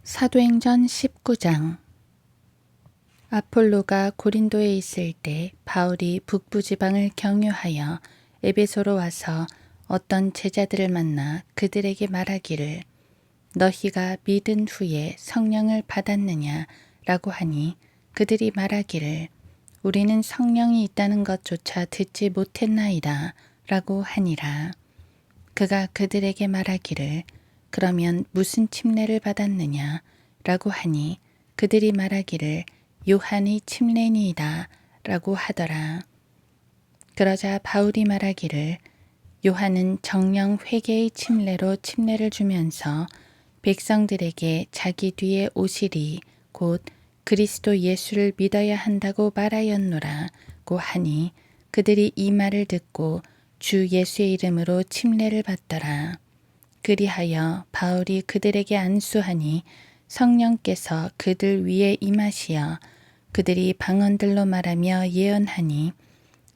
사도행전 19장. 아폴로가 고린도에 있을 때 바울이 북부 지방을 경유하여 에베소로 와서 어떤 제자들을 만나 그들에게 말하기를 너희가 믿은 후에 성령을 받았느냐 라고 하니 그들이 말하기를 우리는 성령이 있다는 것조차 듣지 못했나이다 라고 하니라. 그가 그들에게 말하기를 그러면 무슨 침례를 받았느냐 라고 하니 그들이 말하기를 요한의 침례니이다 라고 하더라. 그러자 바울이 말하기를 요한은 정령 회개의 침례로 침례를 주면서 백성들에게 자기 뒤에 오시리 곧 그리스도 예수를 믿어야 한다고 말하였노라고 하니 그들이 이 말을 듣고 주 예수의 이름으로 침례를 받더라. 그리하여 바울이 그들에게 안수하니 성령께서 그들 위에 임하시어 그들이 방언들로 말하며 예언하니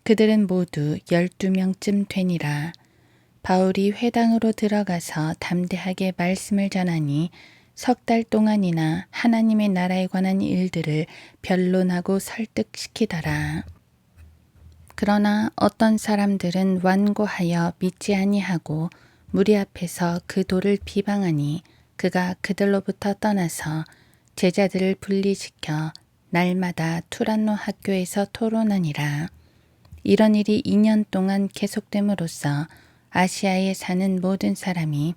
그들은 모두 12명쯤 되니라. 바울이 회당으로 들어가서 담대하게 말씀을 전하니 석 달 동안이나 하나님의 나라에 관한 일들을 변론하고 설득시키더라. 그러나 어떤 사람들은 완고하여 믿지 아니하고 무리 앞에서 그 도를 비방하니 그가 그들로부터 떠나서 제자들을 분리시켜 날마다 투란노 학교에서 토론하니라. 이런 일이 2년 동안 계속됨으로써 아시아에 사는 모든 사람이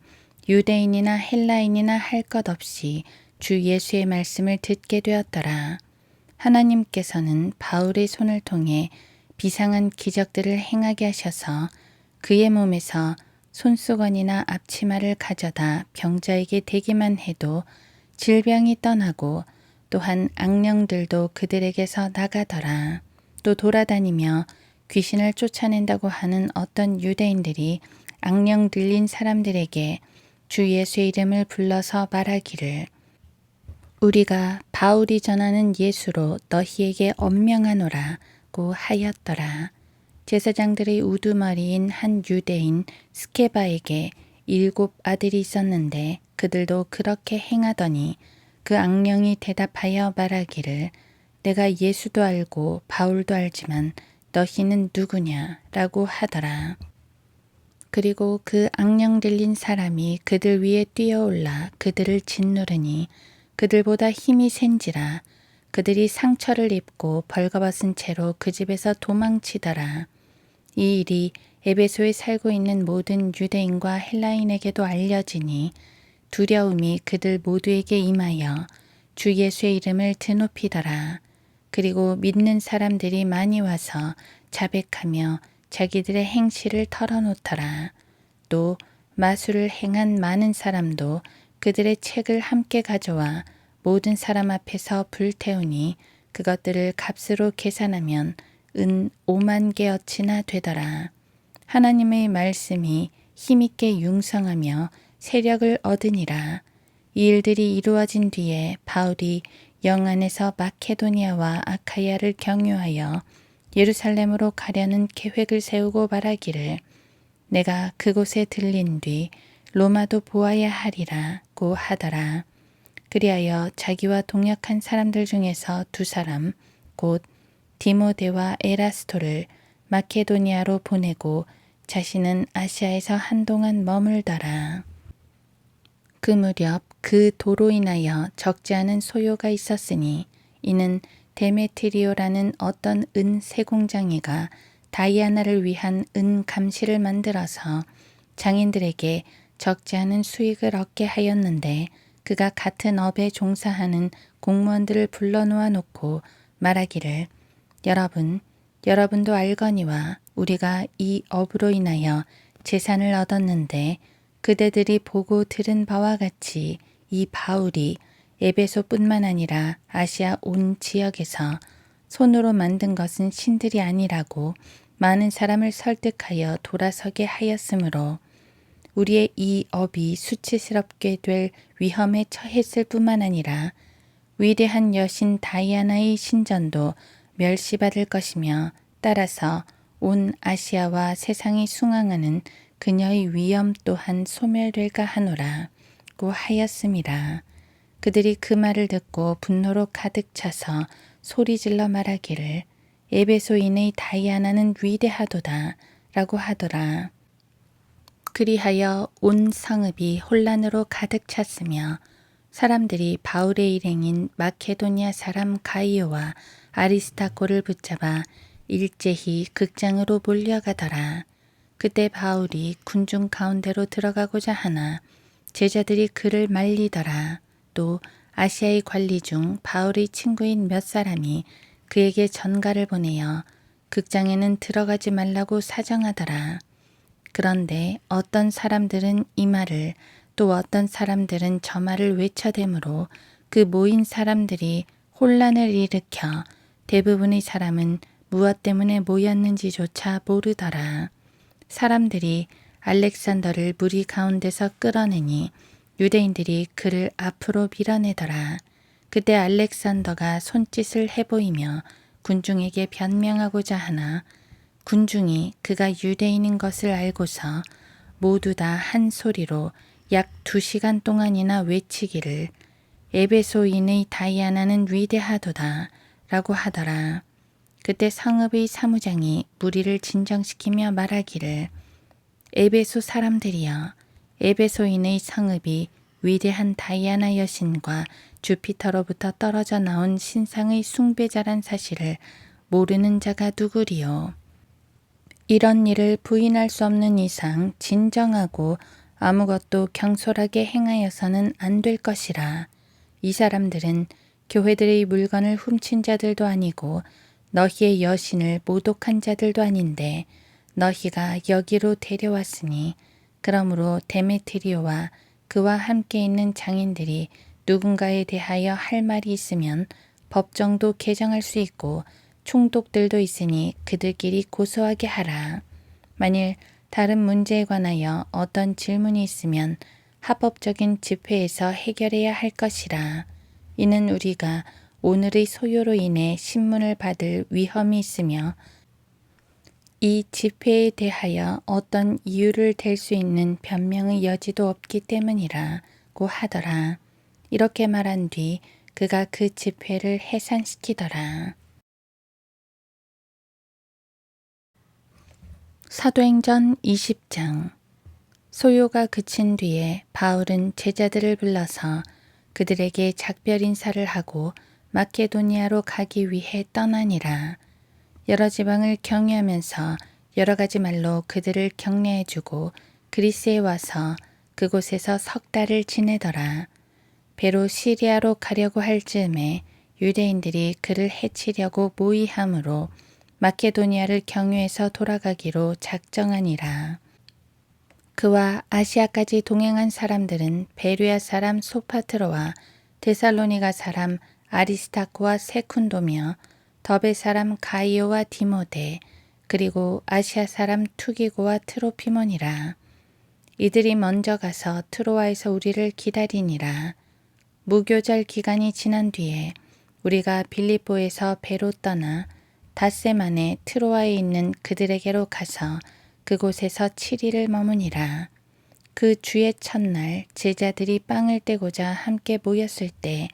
유대인이나 헬라인이나 할 것 없이 주 예수의 말씀을 듣게 되었더라. 하나님께서는 바울의 손을 통해 비상한 기적들을 행하게 하셔서 그의 몸에서 손수건이나 앞치마를 가져다 병자에게 대기만 해도 질병이 떠나고 또한 악령들도 그들에게서 나가더라. 또 돌아다니며 귀신을 쫓아낸다고 하는 어떤 유대인들이 악령 들린 사람들에게 주 예수의 이름을 불러서 말하기를 우리가 바울이 전하는 예수로 너희에게 엄명하노라고 하였더라. 제사장들의 우두머리인 한 유대인 스케바에게 7 아들이 있었는데 그들도 그렇게 행하더니 그 악령이 대답하여 말하기를 내가 예수도 알고 바울도 알지만 너희는 누구냐 라고 하더라. 그리고 그 악령 들린 사람이 그들 위에 뛰어올라 그들을 짓누르니 그들보다 힘이 센지라 그들이 상처를 입고 벌거벗은 채로 그 집에서 도망치더라. 이 일이 에베소에 살고 있는 모든 유대인과 헬라인에게도 알려지니 두려움이 그들 모두에게 임하여 주 예수의 이름을 드높이더라. 그리고 믿는 사람들이 많이 와서 자백하며 자기들의 행실을 털어놓더라. 또 마술을 행한 많은 사람도 그들의 책을 함께 가져와 모든 사람 앞에서 불태우니 그것들을 값으로 계산하면 은 5만 개어치나 되더라. 하나님의 말씀이 힘있게 융성하며 세력을 얻으니라. 이 일들이 이루어진 뒤에 바울이 영 안에서 마케도니아와 아카야를 경유하여 예루살렘으로 가려는 계획을 세우고 말하기를 내가 그곳에 들린 뒤 로마도 보아야 하리라고 하더라. 그리하여 자기와 동역한 사람들 중에서 2 사람 곧 디모데와 에라스토를 마케도니아로 보내고 자신은 아시아에서 한동안 머물더라. 그 무렵 그 도로 인하여 적지 않은 소요가 있었으니 이는 데메트리오라는 어떤 은 세공장이가 다이아나를 위한 은 감시를 만들어서 장인들에게 적지 않은 수익을 얻게 하였는데 그가 같은 업에 종사하는 공무원들을 불러 놓아 놓고 말하기를 여러분도 알거니와 우리가 이 업으로 인하여 재산을 얻었는데 그대들이 보고 들은 바와 같이 이 바울이 에베소뿐만 아니라 아시아 온 지역에서 손으로 만든 것은 신들이 아니라고 많은 사람을 설득하여 돌아서게 하였으므로 우리의 이 업이 수치스럽게 될 위험에 처했을 뿐만 아니라 위대한 여신 다이아나의 신전도 멸시받을 것이며 따라서 온 아시아와 세상이 숭앙하는 그녀의 위엄 또한 소멸될까 하노라고 하였음이라. 그들이 그 말을 듣고 분노로 가득 차서 소리질러 말하기를 에베소인의 다이아나는 위대하도다 라고 하더라. 그리하여 온 성읍이 혼란으로 가득 찼으며 사람들이 바울의 일행인 마케도니아 사람 가이오와 아리스타고를 붙잡아 일제히 극장으로 몰려가더라. 그때 바울이 군중 가운데로 들어가고자 하나 제자들이 그를 말리더라. 또 아시아의 관리 중 바울의 친구인 몇 사람이 그에게 전가를 보내어 극장에는 들어가지 말라고 사정하더라. 그런데 어떤 사람들은 이 말을 또 어떤 사람들은 저 말을 외쳐대므로 그 모인 사람들이 혼란을 일으켜 대부분의 사람은 무엇 때문에 모였는지조차 모르더라. 사람들이 알렉산더를 무리 가운데서 끌어내니 유대인들이 그를 앞으로 밀어내더라. 그때 알렉산더가 손짓을 해보이며 군중에게 변명하고자 하나 군중이 그가 유대인인 것을 알고서 모두 다 한 소리로 약 2시간 동안이나 외치기를 에베소인의 다이아나는 위대하도다 라고 하더라. 그때 성읍의 사무장이 무리를 진정시키며 말하기를 에베소 사람들이여 에베소인의 성읍이 위대한 다이아나 여신과 주피터로부터 떨어져 나온 신상의 숭배자란 사실을 모르는 자가 누구리요. 이런 일을 부인할 수 없는 이상 진정하고 아무것도 경솔하게 행하여서는 안 될 것이라. 이 사람들은 교회들의 물건을 훔친 자들도 아니고 너희의 여신을 모독한 자들도 아닌데 너희가 여기로 데려왔으니 그러므로 데메트리오와 그와 함께 있는 장인들이 누군가에 대하여 할 말이 있으면 법정도 개정할 수 있고 총독들도 있으니 그들끼리 고소하게 하라. 만일 다른 문제에 관하여 어떤 질문이 있으면 합법적인 집회에서 해결해야 할 것이라. 이는 우리가 오늘의 소요로 인해 신문을 받을 위험이 있으며 이 집회에 대하여 어떤 이유를 댈 수 있는 변명의 여지도 없기 때문이라고 하더라. 이렇게 말한 뒤 그가 그 집회를 해산시키더라. 사도행전 20장. 소요가 그친 뒤에 바울은 제자들을 불러서 그들에게 작별 인사를 하고 마케도니아로 가기 위해 떠나니라. 여러 지방을 경유하면서 여러 가지 말로 그들을 격려해주고 그리스에 와서 그곳에서 석 달을 지내더라. 배로 시리아로 가려고 할 즈음에 유대인들이 그를 해치려고 모의함으로 마케도니아를 경유해서 돌아가기로 작정하니라. 그와 아시아까지 동행한 사람들은 베르야 사람 소파트로와 데살로니가 사람 아리스타코와 세쿤도며 더베 사람 가이오와 디모데 그리고 아시아 사람 투기고와 트로피몬이라. 이들이 먼저 가서 트로아에서 우리를 기다리니라. 무교절 기간이 지난 뒤에 우리가 빌립보에서 배로 떠나 닷새 만에 트로아에 있는 그들에게로 가서 그곳에서 7일을 머무니라. 그 주의 첫날 제자들이 빵을 떼고자 함께 모였을 때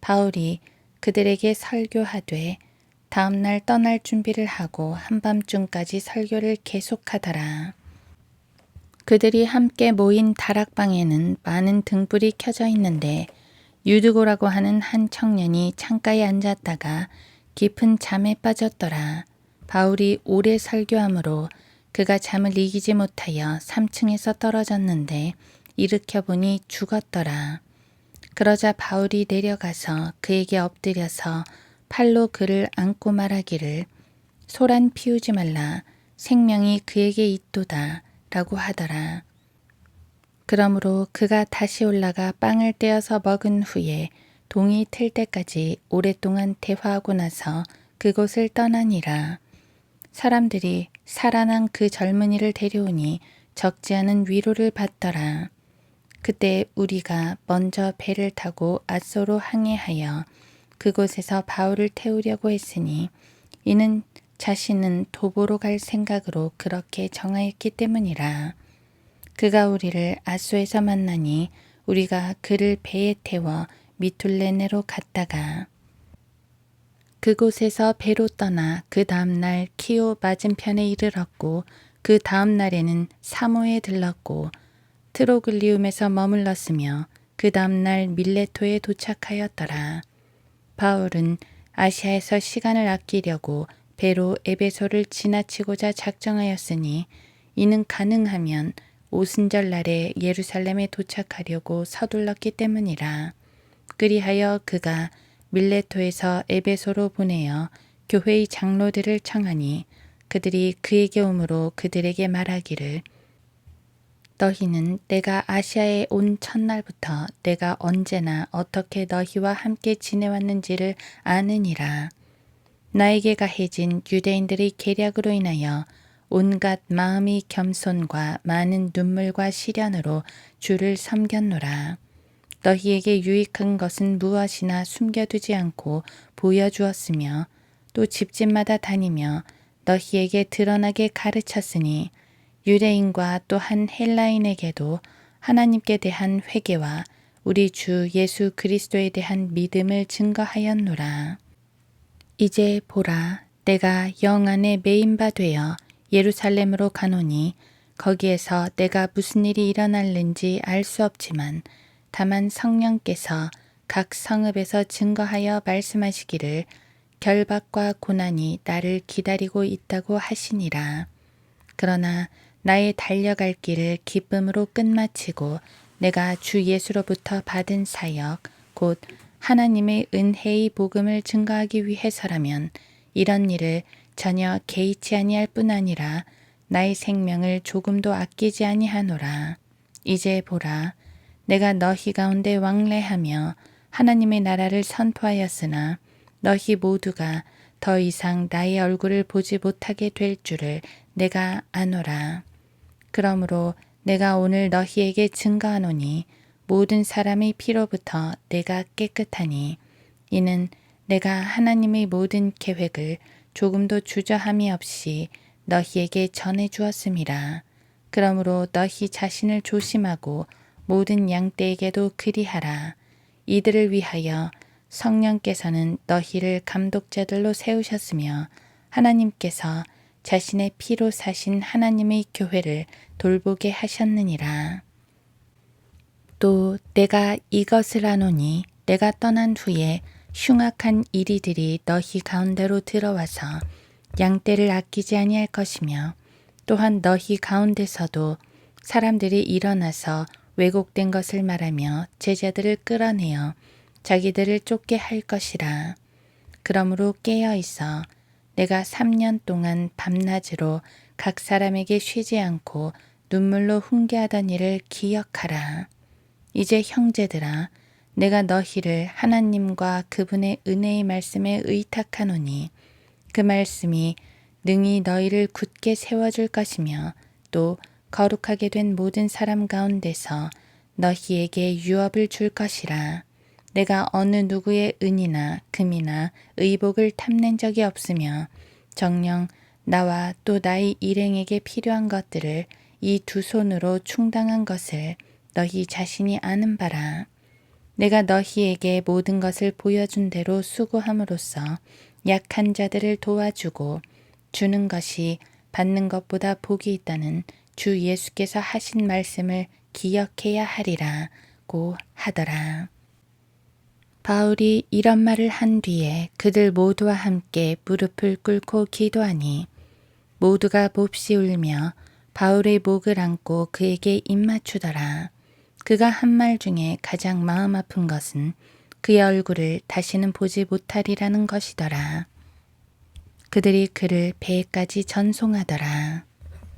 바울이 그들에게 설교하되 다음날 떠날 준비를 하고 한밤중까지 설교를 계속하더라. 그들이 함께 모인 다락방에는 많은 등불이 켜져 있는데 유드고라고 하는 한 청년이 창가에 앉았다가 깊은 잠에 빠졌더라. 바울이 오래 설교하므로 그가 잠을 이기지 못하여 3층에서 떨어졌는데 일으켜 보니 죽었더라. 그러자 바울이 내려가서 그에게 엎드려서 팔로 그를 안고 말하기를 소란 피우지 말라 생명이 그에게 있도다 라고 하더라. 그러므로 그가 다시 올라가 빵을 떼어서 먹은 후에 동이 틀 때까지 오랫동안 대화하고 나서 그곳을 떠나니라. 사람들이 살아난 그 젊은이를 데려오니 적지 않은 위로를 받더라. 그때 우리가 먼저 배를 타고 아소로 항해하여 그곳에서 바울을 태우려고 했으니 이는 자신은 도보로 갈 생각으로 그렇게 정하였기 때문이라. 그가 우리를 아소에서 만나니 우리가 그를 배에 태워 미툴레네로 갔다가 그곳에서 배로 떠나 그 다음날 키오 맞은편에 이르렀고 그 다음날에는 사모에 들렀고 트로글리움에서 머물렀으며 그 다음날 밀레토에 도착하였더라. 바울은 아시아에서 시간을 아끼려고 배로 에베소를 지나치고자 작정하였으니 이는 가능하면 오순절 날에 예루살렘에 도착하려고 서둘렀기 때문이라. 그리하여 그가 밀레토에서 에베소로 보내어 교회의 장로들을 청하니 그들이 그에게 오므로 그들에게 말하기를 너희는 내가 아시아에 온 첫날부터 내가 언제나 어떻게 너희와 함께 지내왔는지를 아느니라. 나에게 가해진 유대인들의 계략으로 인하여 온갖 마음의 겸손과 많은 눈물과 시련으로 주를 섬겼노라. 너희에게 유익한 것은 무엇이나 숨겨두지 않고 보여주었으며 또 집집마다 다니며 너희에게 드러나게 가르쳤으니 유대인과 또한 헬라인에게도 하나님께 대한 회개와 우리 주 예수 그리스도에 대한 믿음을 증거하였노라. 이제 보라, 내가 영 안에 매인 바 되어 예루살렘으로 가노니 거기에서 내가 무슨 일이 일어날는지 알 수 없지만 다만 성령께서 각 성읍에서 증거하여 말씀하시기를 결박과 고난이 나를 기다리고 있다고 하시니라. 그러나 나의 달려갈 길을 기쁨으로 끝마치고 내가 주 예수로부터 받은 사역 곧 하나님의 은혜의 복음을 증거하기 위해서라면 이런 일을 전혀 개의치 아니할 뿐 아니라 나의 생명을 조금도 아끼지 아니하노라. 이제 보라, 내가 너희 가운데 왕래하며 하나님의 나라를 선포하였으나 너희 모두가 더 이상 나의 얼굴을 보지 못하게 될 줄을 내가 아노라. 그러므로 내가 오늘 너희에게 증거하노니 모든 사람의 피로부터 내가 깨끗하니 이는 내가 하나님의 모든 계획을 조금도 주저함이 없이 너희에게 전해 주었음이라. 그러므로 너희 자신을 조심하고 모든 양떼에게도 그리하라. 이들을 위하여 성령께서는 너희를 감독자들로 세우셨으며 하나님께서 자신의 피로 사신 하나님의 교회를 돌보게 하셨느니라. 또 내가 이것을 아노니 내가 떠난 후에 흉악한 이리들이 너희 가운데로 들어와서 양떼를 아끼지 아니할 것이며 또한 너희 가운데서도 사람들이 일어나서 왜곡된 것을 말하며 제자들을 끌어내어 자기들을 쫓게 할 것이라. 그러므로 깨어 있어 내가 3년 동안 밤낮으로 각 사람에게 쉬지 않고 눈물로 훈계하던 일을 기억하라. 이제 형제들아, 내가 너희를 하나님과 그분의 은혜의 말씀에 의탁하노니 그 말씀이 능히 너희를 굳게 세워줄 것이며 또 거룩하게 된 모든 사람 가운데서 너희에게 유업을 줄 것이라. 내가 어느 누구의 은이나 금이나 의복을 탐낸 적이 없으며 정녕 나와 또 나의 일행에게 필요한 것들을 이 두 손으로 충당한 것을 너희 자신이 아는 바라. 내가 너희에게 모든 것을 보여준 대로 수고함으로써 약한 자들을 도와주고 주는 것이 받는 것보다 복이 있다는 주 예수께서 하신 말씀을 기억해야 하리라고 하더라. 바울이 이런 말을 한 뒤에 그들 모두와 함께 무릎을 꿇고 기도하니 모두가 몹시 울며 바울의 목을 안고 그에게 입맞추더라. 그가 한 말 중에 가장 마음 아픈 것은 그의 얼굴을 다시는 보지 못하리라는 것이더라. 그들이 그를 배에까지 전송하더라.